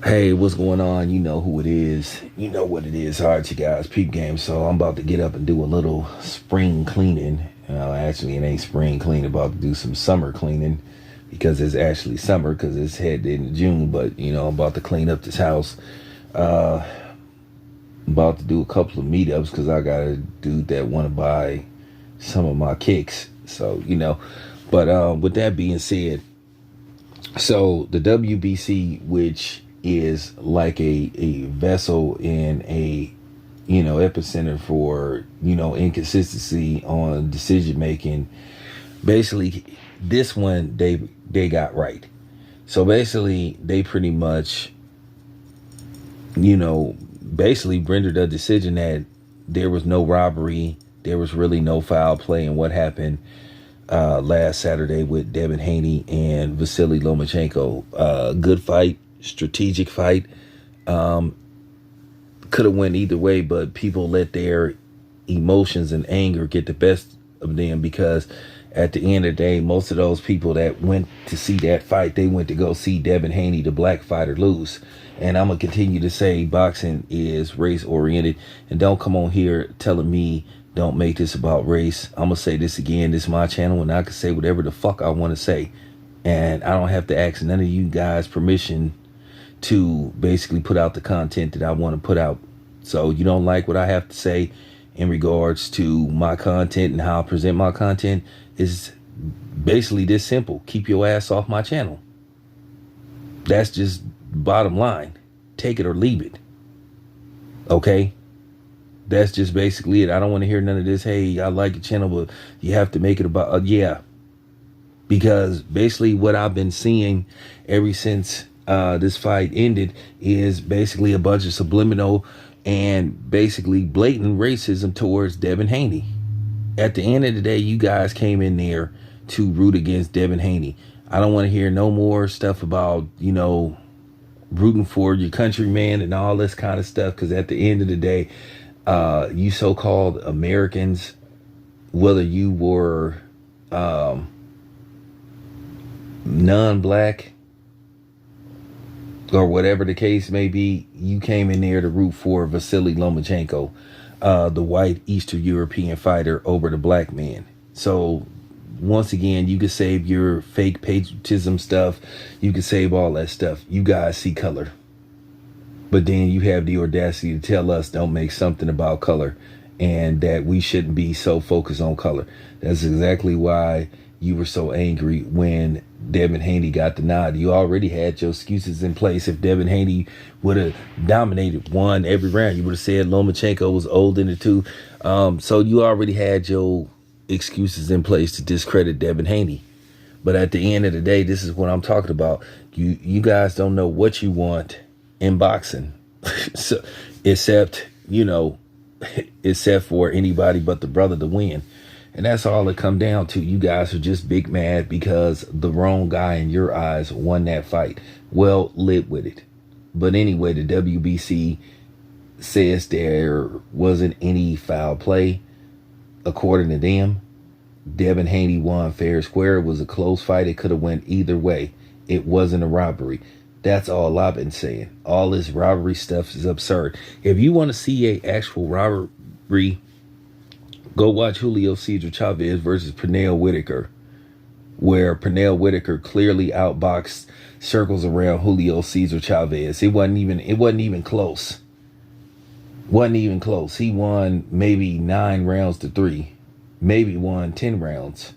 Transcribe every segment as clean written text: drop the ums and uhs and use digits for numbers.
Hey, what's going on? You know who it is. You know what it is. All right, you guys, peep game. So I'm about to get up and do a little spring cleaning. Actually, it ain't spring cleaning. About to do some summer cleaning because it's actually summer because it's headed into June. But I'm about to clean up this house. Uh, about to do a couple of meetups because I got a dude that want to buy some of my kicks. So. But with that being said, so the WBC, which is like a vessel in a epicenter for inconsistency on decision making. Basically, this one they got right. So basically, they pretty much basically rendered a decision that there was no robbery, there was really no foul play in what happened last Saturday with Devin Haney and Vasily Lomachenko. Good fight, strategic fight. Could have went either way, but people let their emotions and anger get the best of them because at the end of the day, most of those people that went to see that fight, they went to go see Devin Haney, the black fighter, lose. And I'm going to continue to say boxing is race oriented. And don't come on here telling me don't make this about race. I'm going to say this again. This is my channel and I can say whatever the fuck I want to say. And I don't have to ask none of you guys permission to basically put out the content that I want to put out. So you don't like what I have to say in regards to my content and how I present my content is basically this simple. Keep your ass off my channel. That's just bottom line. Take it or leave it. Okay? That's just basically it. I don't want to hear none of this, hey, I like your channel, but you have to make it about, yeah. Because basically what I've been seeing ever since this fight ended is basically a bunch of subliminal and basically blatant racism towards Devin Haney. At the end of the day, you guys came in there to root against Devin Haney. I don't want to hear no more stuff about, rooting for your countryman and all this kind of stuff. Because at the end of the day, you so-called Americans, whether you were non-black or whatever the case may be, you came in there to root for Vasily Lomachenko, the white Eastern European fighter over the black man. So once again, you could save your fake patriotism stuff. You could save all that stuff. You guys see color. But then you have the audacity to tell us don't make something about color and that we shouldn't be so focused on color. That's exactly why you were so angry when Devin Haney got the nod. You already had your excuses in place. If Devin Haney would have dominated, won every round, you would have said Lomachenko was old in the two. So you already had your excuses in place to discredit Devin Haney. But at the end of the day, this is what I'm talking about. You guys don't know what you want in boxing. So, except for anybody but the brother to win. And that's all it come down to. You guys are just big mad because the wrong guy in your eyes won that fight. Well, live with it. But anyway, the WBC says there wasn't any foul play. According to them, Devin Haney won fair and square. It was a close fight. It could have went either way. It wasn't a robbery. That's all I've been saying. All this robbery stuff is absurd. If you want to see a actual robbery, go watch Julio Cesar Chavez versus Pernell Whitaker, where Pernell Whitaker clearly outboxed circles around Julio Cesar Chavez. It wasn't even close. Wasn't even close. He won maybe 9 rounds to 3, maybe won 10 rounds,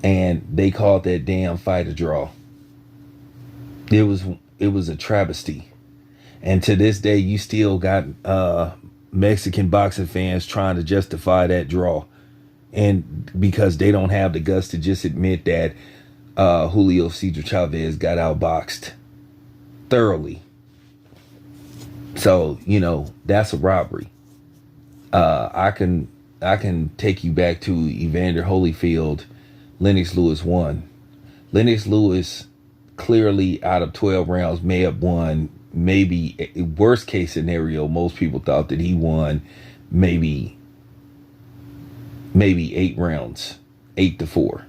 and they called that damn fight a draw. It was a travesty, and to this day, you still got Mexican boxing fans trying to justify that draw, and because they don't have the guts to just admit that Julio Cesar Chavez got outboxed thoroughly. So that's a robbery. I can take you back to Evander Holyfield. Lennox Lewis won. Lennox Lewis clearly out of 12 rounds may have won. Maybe worst case scenario, most people thought that he won maybe 8 rounds, 8-4.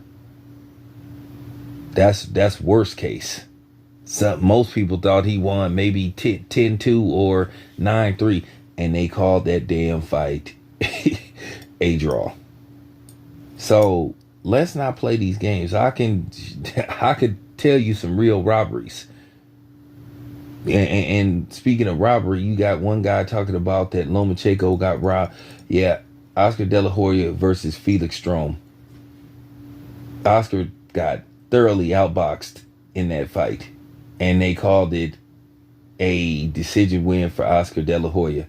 That's worst case. Most people thought he won maybe 10-2 or 9-3, and they called that damn fight a draw. So let's not play these games. I could tell you some real robberies. And speaking of robbery, you got one guy talking about that Lomachenko got robbed. Yeah, Oscar De La Hoya versus Felix Strom. Oscar got thoroughly outboxed in that fight, and they called it a decision win for Oscar De La Hoya.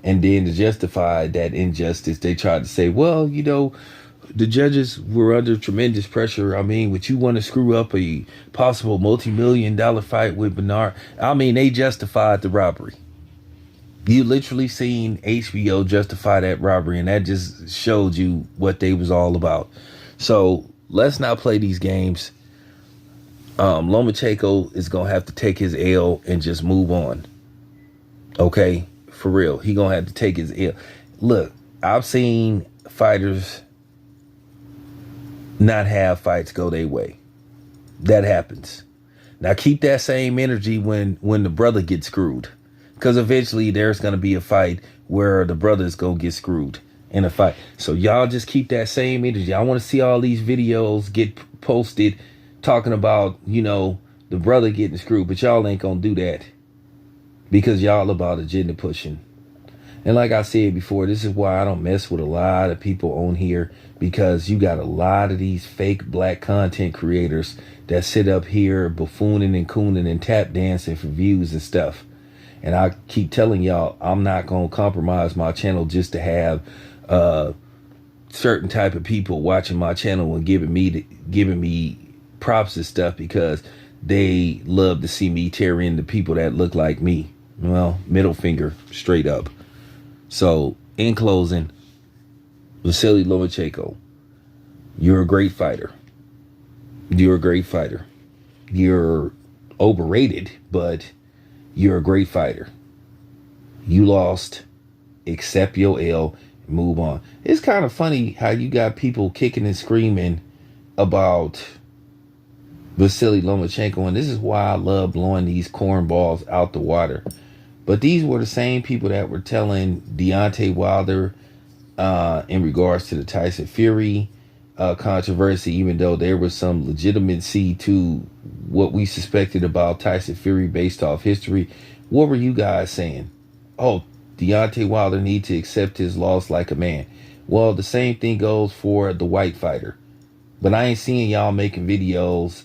And then to justify that injustice, they tried to say, well, you know, the judges were under tremendous pressure. I mean, would you want to screw up a possible multi-million-dollar fight with Bernard? I mean, they justified the robbery. You literally seen HBO justify that robbery, and that just showed you what they was all about. So let's not play these games. Lomachenko is going to have to take his L and just move on. Okay? For real. He going to have to take his L. Look, I've seen fighters not have fights go their way. That happens. Now keep that same energy when the brother gets screwed. Because eventually there's going to be a fight where the brother's going to get screwed in a fight. So y'all just keep that same energy. I want to see all these videos get posted talking about, you know, the brother getting screwed. But y'all ain't going to do that. Because y'all about agenda pushing. And like I said before, this is why I don't mess with a lot of people on here, because you got a lot of these fake black content creators that sit up here buffooning and cooning and tap dancing for views and stuff. And I keep telling y'all, I'm not going to compromise my channel just to have certain type of people watching my channel and giving me props and stuff because they love to see me tear into people that look like me. Well, middle finger straight up. So, in closing, Vasily Lomachenko, you're a great fighter. You're a great fighter. You're overrated, but you're a great fighter. You lost. Accept your L. Move on. It's kind of funny how you got people kicking and screaming about Vasily Lomachenko, and this is why I love blowing these cornballs out the water. But these were the same people that were telling Deontay Wilder in regards to the Tyson Fury controversy, even though there was some legitimacy to what we suspected about Tyson Fury based off history. What were you guys saying? Oh, Deontay Wilder needs to accept his loss like a man. Well, the same thing goes for the white fighter. But I ain't seeing y'all making videos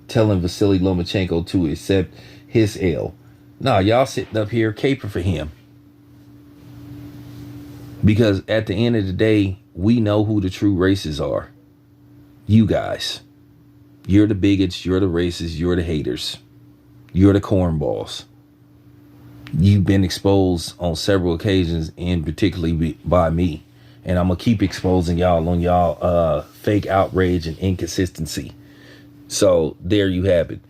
telling Vasily Lomachenko to accept his L. No, y'all sitting up here caping for him. Because at the end of the day, we know who the true racists are. You guys. You're the bigots, you're the racists, you're the haters. You're the cornballs. You've been exposed on several occasions, and particularly by me. And I'm going to keep exposing y'all on y'all fake outrage and inconsistency. So there you have it.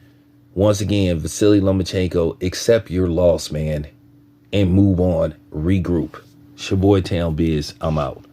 Once again, Vasily Lomachenko, accept your loss, man, and move on. Regroup. It's your boy Town Biz. I'm out.